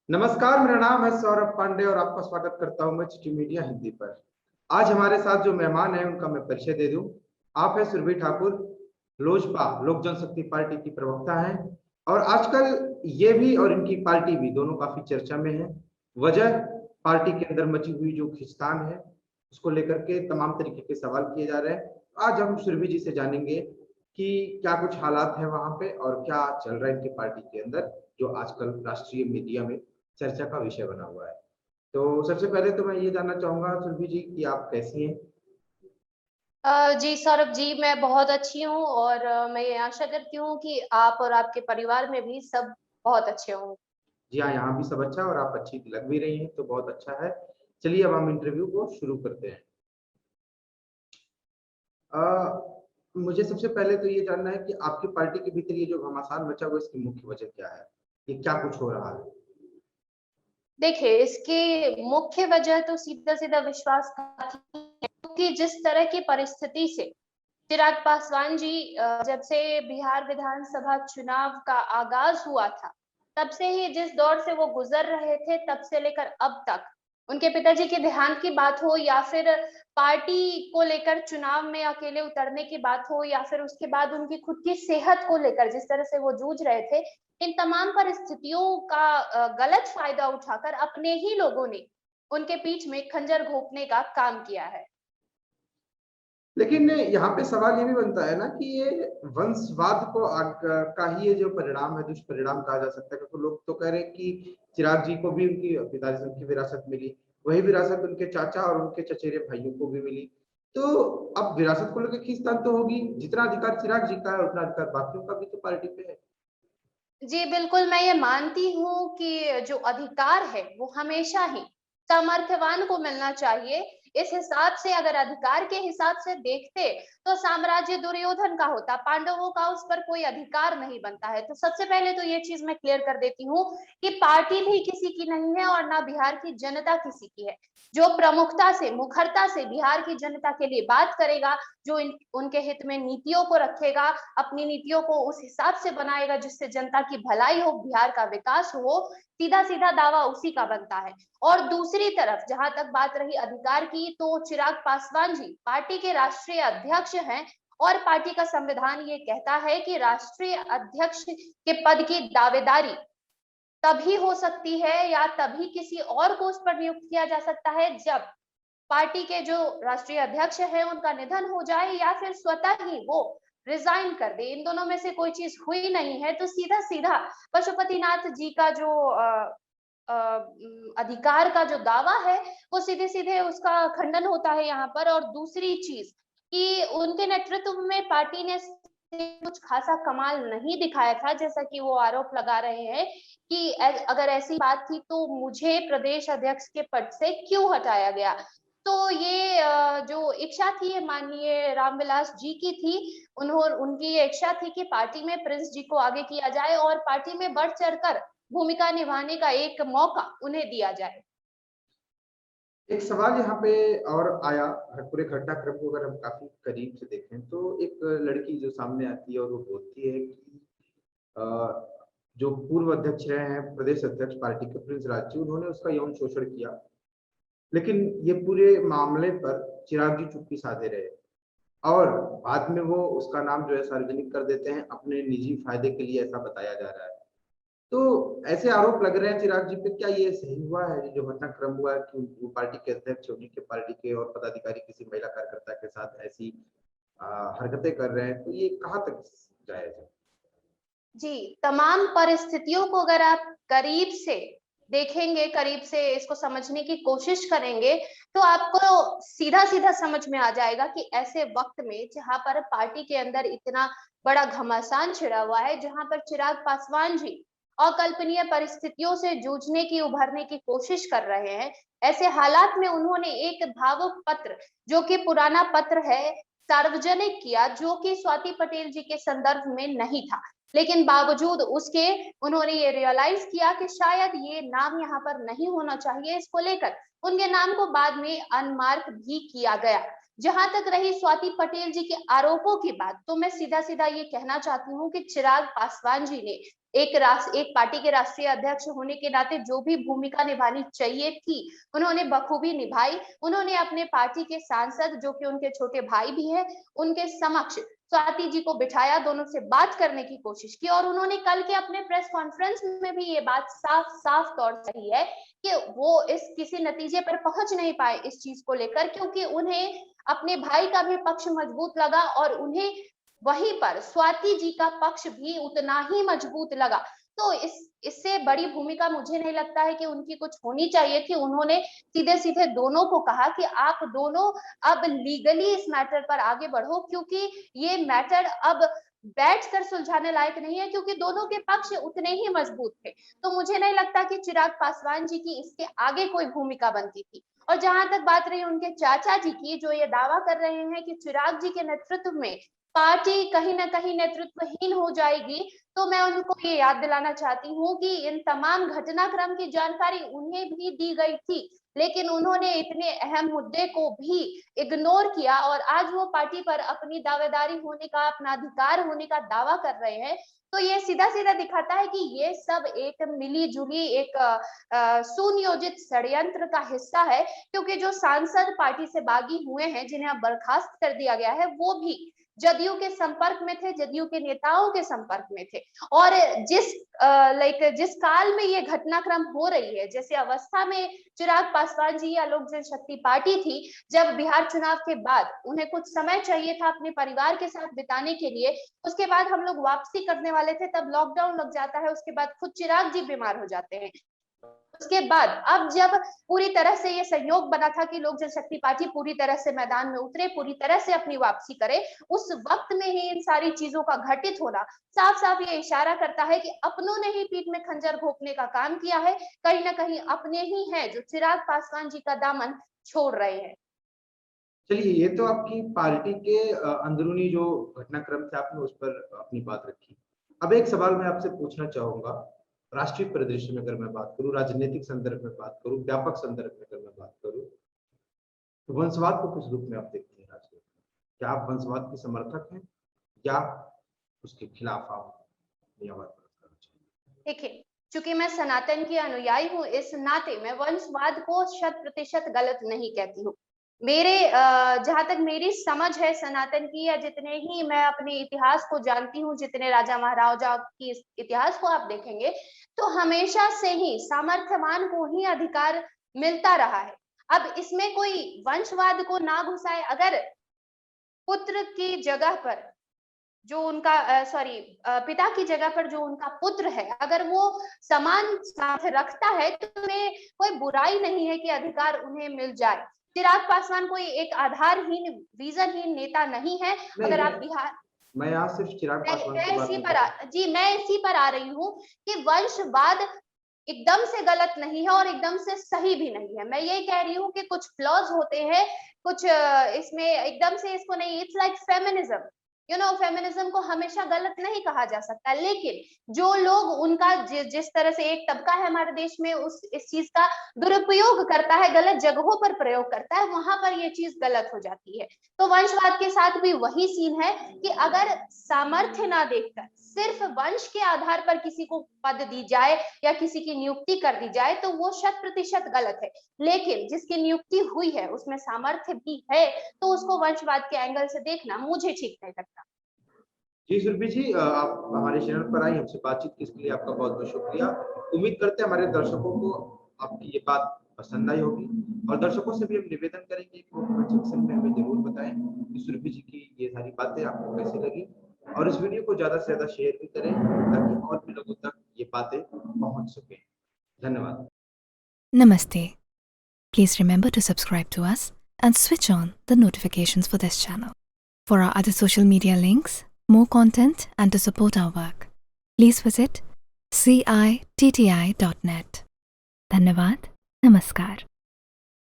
नमस्कार, मेरा नाम है सौरभ पांडे और आपका स्वागत करता हूं मैं चिट्ठी मीडिया हिंदी पर। आज हमारे साथ जो मेहमान हैं उनका मैं परिचय दे दूं। आप हैं सुरभि ठाकुर, लोजपा लोक जनशक्ति पार्टी की प्रवक्ता हैं और आजकल ये भी और इनकी पार्टी भी दोनों काफी चर्चा में है। वजह पार्टी के अंदर मची हुई जो खींचतान है, उसको लेकर के तमाम तरीके के सवाल किए जा रहे हैं। आज हम सुरभि जी से जानेंगे कि क्या कुछ हालात है वहां पे और क्या चल रहा है इनकी पार्टी के अंदर, जो आजकल राष्ट्रीय मीडिया में चर्चा का विषय बना हुआ है। तो सबसे पहले तो मैं ये जानना चाहूंगा सुरभि जी कि आप कैसी हैं? जी सौरभ जी, मैं बहुत अच्छी हूँ और मैं आशा करती हूँ कि आप और आपके परिवार में भी सब बहुत अच्छे हों। जी हाँ, यहाँ भी सब अच्छा है और आप अच्छी लग भी रही हैं तो बहुत अच्छा है। चलिए अब हम इंटरव्यू को शुरू करते हैं। मुझे सबसे पहले तो ये जानना है कि आपकी पार्टी के भीतर ये जो घमासान मचा हुआ है, इसकी मुख्य वजह क्या है? ये क्या कुछ हो रहा है? देखिए, इसकी मुख्य वजह तो सीधा-सीधा विश्वासघात ही है, क्योंकि जिस तरह की परिस्थिति से चिराग पासवान जी जब से बिहार विधानसभा चुनाव का आगाज हुआ था, तब से ही जिस दौर से वो गुजर रहे थे, तब से लेकर अब तक उनके पिताजी के देहांत की बात हो या फिर पार्टी को लेकर चुनाव में अकेले उतरने की बात हो या फिर उसके बाद उनकी खुद की सेहत को लेकर जिस तरह से वो जूझ रहे थे, इन तमाम परिस्थितियों का गलत फायदा उठाकर अपने ही लोगों ने उनके पीठ में खंजर घोंपने का काम किया है। लेकिन यहाँ पे सवाल ये भी बनता है ना कि ये वंशवाद को का ही ये जो परिणाम है, दुष्परिणाम कहा जा सकता है, क्योंकि लोग तो कह रहे हैं कि चिराग जी को भी उनकी पिताजी से उनकी विरासत मिली, वही विरासत उनके चाचा और उनके चचेरे भाइयों को भी मिली। तो अब विरासत को लेकर खींचतान तो होगी, जितना अधिकार चिराग जी का है उतना अधिकार बाकियों का भी तो पार्टी पे है। जी, बिल्कुल, मैं ये मानती हूँ कि जो अधिकार है, वो हमेशा ही सामर्थ्यवान को मिलना चाहिए। इस हिसाब से अगर अधिकार के हिसाब से देखते, तो साम्राज्य दुर्योधन का होता, पांडवों का उस पर कोई अधिकार नहीं बनता है। तो सबसे पहले तो ये चीज़ मैं क्लियर कर देती हूँ कि पार्टी भी किसी की नहीं है और ना बिहार की जनता किसी की है। जो प्रमुखता से, मुखरता से बिहार की जनता के लिए बात करेगा, जो उनके हित में नीतियों को रखेगा, अपनी नीतियों को उस हिसाब से बनाएगा जिससे जनता की भलाई हो, बिहार का विकास हो, सीधा सीधा दावा उसी का बनता है। और दूसरी तरफ जहां तक बात रही अधिकार की, तो चिराग पासवान जी पार्टी के राष्ट्रीय अध्यक्ष हैं और पार्टी का संविधान ये कहता है कि राष्ट्रीय अध्यक्ष के पद की दावेदारी तभी हो सकती है या तभी किसी और को उस पर नियुक्त किया जा सकता है जब पार्टी के जो राष्ट्रीय अध्यक्ष है उनका निधन हो जाए या फिर स्वतः ही वो रिजाइन कर दे। इन दोनों में से कोई चीज हुई नहीं है, तो सीधा सीधा पशुपतिनाथ जी का जो अधिकार का जो दावा है, वो सीधे सीधे उसका खंडन होता है यहाँ पर। और दूसरी चीज कि उनके नेतृत्व में पार्टी ने कुछ खासा कमाल नहीं दिखाया था, जैसा कि वो आरोप लगा रहे हैं कि अगर ऐसी बात थी तो मुझे प्रदेश अध्यक्ष के पद से क्यों हटाया गया। तो ये जो इच्छा थी ये माननीय रामविलास जी की थी। उनकी ये इच्छा थी कि पार्टी में प्रिंस जी को आगे किया जाए और पार्टी में बढ़ चढ़कर भूमिका निभाने का एक मौका उन्हें दिया जाए। एक सवाल यहाँ पे और आया, पूरे घटनाक्रम को अगर हम काफी करीब से देखें तो एक लड़की जो सामने आती है और वो बोलती है कि अ, जो पूर्व अध्यक्ष रहे हैं, प्रदेश अध्यक्ष पार्टी के प्रिंस राज जी, उन्होंने उसका यौन शोषण किया। लेकिन ये पूरे मामले पर चिराग जी चुप्पी साधे रहे और बाद में वो उसका नाम जो है सार्वजनिक कर देते हैं, अपने निजी फायदे के लिए ऐसा बताया जा रहा है। तो ऐसे आरोप लग रहे हैं चिराग जी पे, क्या ये सही हुआ है? ये जो घटनाक्रम हुआ है कि वो पार्टी के अध्यक्ष, उन्हीं के पार्टी के और पदाधिकारी किसी महिला कार्यकर्ता के साथ ऐसी हरकतें कर रहे हैं, तो ये कहाँ तक जायज है? जी, तमाम परिस्थितियों को अगर आप करीब से देखेंगे, करीब से इसको समझने की कोशिश करेंगे, तो आपको सीधा-सीधा समझ में आ जाएगा कि ऐसे वक़्त में जहाँ पर पार्टी के अंदर इतना बड़ा घमासान छिड़ा हुआ है, जहाँ पर चिराग पासवान जी अकल्पनीय परिस्थितियों से जूझने की, उभरने की कोशिश कर रहे हैं, ऐसे हालात में उन्होंने एक भावुक पत्र, जो कि पुराना पत्र है, सार्वजनिक किया, जो कि स्वाति पटेल जी के संदर्भ में नहीं था। लेकिन बावजूद उसके उन्होंने ये रियलाइज किया कि शायद ये नाम यहाँ पर नहीं होना चाहिए। इसको लेकर उनके नाम को बाद में अनमार्क भी किया गया। जहां तक रही स्वाति पटेल जी के आरोपों की बात, तो मैं सीधा सीधा ये कहना चाहती हूँ कि चिराग पासवान जी ने एक पार्टी के राष्ट्रीय अध्यक्ष होने के नाते जो भी भूमिका निभानी चाहिए थी, उन्होंने बखूबी निभाई। उन्होंने अपने पार्टी के सांसद, जो कि उनके छोटे भाई भी हैं, उनके समक्ष स्वाति जी को बिठाया, दोनों से बात करने की कोशिश की, और उन्होंने कल के अपने प्रेस कॉन्फ्रेंस में भी ये बात साफ साफ तौर से कही है कि वो इस किसी नतीजे पर पहुंच नहीं पाए इस चीज को लेकर, क्योंकि उन्हें अपने भाई का भी पक्ष मजबूत लगा और उन्हें वहीं पर स्वाति जी का पक्ष भी उतना ही मजबूत लगा। तो इससे बड़ी भूमिका मुझे नहीं लगता है कि उनकी कुछ होनी चाहिए थी। उन्होंने सीधे सीधे दोनों को कहा कि आप दोनों अब लीगली इस मैटर पर आगे बढ़ो, क्योंकि ये मैटर अब बैठकर सुलझाने लायक नहीं है, क्योंकि दोनों के पक्ष उतने ही मजबूत थे। तो मुझे नहीं लगता कि चिराग पासवान जी की इसके आगे कोई भूमिका बनती थी। और जहां तक बात रही उनके चाचा जी की, जो ये दावा कर रहे हैं कि चिराग जी के नेतृत्व में पार्टी कहीं ना कहीं नेतृत्वहीन हो जाएगी, तो मैं उनको ये याद दिलाना चाहती हूँ कि इन तमाम घटनाक्रम की जानकारी उन्हें भी दी गई थी, लेकिन उन्होंने इतने अहम मुद्दे को भी इग्नोर किया और आज वो पार्टी पर अपनी दावेदारी होने का, अपना अधिकार होने का दावा कर रहे हैं। तो ये सीधा सीधा दिखाता है कि ये सब एक मिली जुली एक सुनियोजित षड्यंत्र का हिस्सा है, क्योंकि जो सांसद पार्टी से बागी हुए हैं, जिन्हें अब बर्खास्त कर दिया गया है, वो भी जदयू के संपर्क में थे, जदयू के नेताओं के संपर्क में थे। और जिस काल में ये घटनाक्रम हो रही है, जैसे अवस्था में चिराग पासवान जी या लोक जनशक्ति पार्टी थी, जब बिहार चुनाव के बाद उन्हें कुछ समय चाहिए था अपने परिवार के साथ बिताने के लिए, उसके बाद हम लोग वापसी करने वाले थे, तब लॉकडाउन लग जाता है, उसके बाद खुद चिराग जी बीमार हो जाते हैं। उसके बाद अब जब पूरी तरह से ये संयोग बना था कि लोक जनशक्ति पार्टी पूरी तरह से मैदान में उतरे, पूरी तरह से अपनी वापसी करे, उस वक्त में ही इन सारी चीजों का घटित होना साफ साफ ये इशारा करता है कि अपनों ने ही पीठ में खंजर घोंपने का काम किया है। कहीं ना कहीं अपने ही हैं जो चिराग पासवान जी का दामन छोड़ रहे हैं। चलिए, ये तो आपकी पार्टी के अंदरूनी जो घटनाक्रम थे, आपने उस पर अपनी बात रखी। अब एक सवाल मैं आपसे पूछना चाहूंगा, राष्ट्रीय परिदृश्य में अगर मैं बात करूं, राजनीतिक संदर्भ में बात करूं, व्यापक संदर्भ में अगर मैं बात करूं, तो वंशवाद को किस रूप में आप देखते हैं राजनीति में? क्या आप वंशवाद के समर्थक हैं या उसके खिलाफ आप आवाज करना चाहिए? देखिए, चूंकि मैं सनातन की अनुयायी हूँ, इस नाते मैं वंशवाद को 100% गलत नहीं कहती हूँ। मेरे जहां तक मेरी समझ है सनातन की, या जितने ही मैं अपने इतिहास को जानती हूँ, जितने राजा महाराजा की इतिहास को आप देखेंगे, तो हमेशा से ही सामर्थ्यवान को ही अधिकार मिलता रहा है। अब इसमें कोई वंशवाद को ना घुसाए। अगर पुत्र की जगह पर जो उनका पिता की जगह पर जो उनका पुत्र है, अगर वो समान साथ रखता है, तो उन्हें कोई बुराई नहीं है कि अधिकार उन्हें मिल जाए। चिराग पासवान कोई एक आधारहीन, रीजनहीन नेता नहीं है। अगर आप बिहार, मैं यहाँ सिर्फ चिराग पासवान की बात मैं इसी पर आ रही हूँ कि वंशवाद एकदम से गलत नहीं है और एकदम से सही भी नहीं है। मैं ये कह रही हूँ कि कुछ फ्लॉज होते हैं, कुछ इसमें एकदम से इसको नहीं, इट्स लाइक फेमिनिज्म, फेमिनिज्म को हमेशा गलत नहीं कहा जा सकता, लेकिन जो लोग उनका जिस तरह से एक तबका है हमारे देश में इस चीज का दुरुपयोग करता है, गलत जगहों पर प्रयोग करता है, वहां पर ये चीज गलत हो जाती है। तो वंशवाद के साथ भी वही सीन है कि अगर सामर्थ्य ना देखकर सिर्फ वंश के आधार पर किसी को पद दी जाए या किसी की नियुक्ति कर दी जाए, तो वो 100% गलत है। लेकिन जिसकी नियुक्ति हुई है उसमें सामर्थ्य भी है, तो उसको वंशवाद के एंगल से देखना मुझे ठीक नहीं लगता। जी सुरभि जी, आप हमारे चैनल पर आई, हमसे बातचीत के लिए आपका बहुत बहुत शुक्रिया। उम्मीद करते हैं हमारे दर्शकों को आपकी ये बात पसंद आई होगी, और दर्शकों से भी हम निवेदन करेंगे कि वो कमेंट सेक्शन में हमें जरूर बताएं कि सुरभि जी की ये सारी बातें आपको कैसी लगी, और इस वीडियो को ज्यादा से ज्यादा शेयर भी करें ताकि और भी लोगों तक ये बातें पहुंच सके। धन्यवाद। Namaste. Please remember to subscribe to us and switch on the notifications for this channel. For our other social media links, more content, and to support our work, please visit citti.net. Dhanyavad. Namaskar.